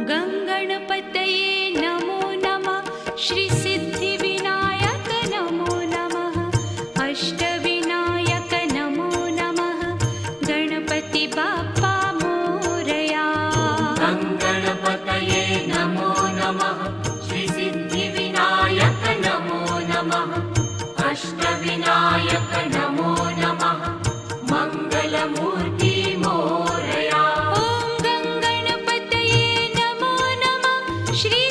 गङ्गणपतये नमो नमः। श्रीसिद्धिविनायक नमो नमः। अष्टविनायक नमो नमः। गणपति बाप्पा मोरया। गङ्गणपतये नमो नमः। श्रीसिद्धिविनायक नमो नमः। अष्टविनायक नमो नमः। मङ्गलमूर्ति मोरया। ॐ गङ्गणपतये नमो नमः। श्री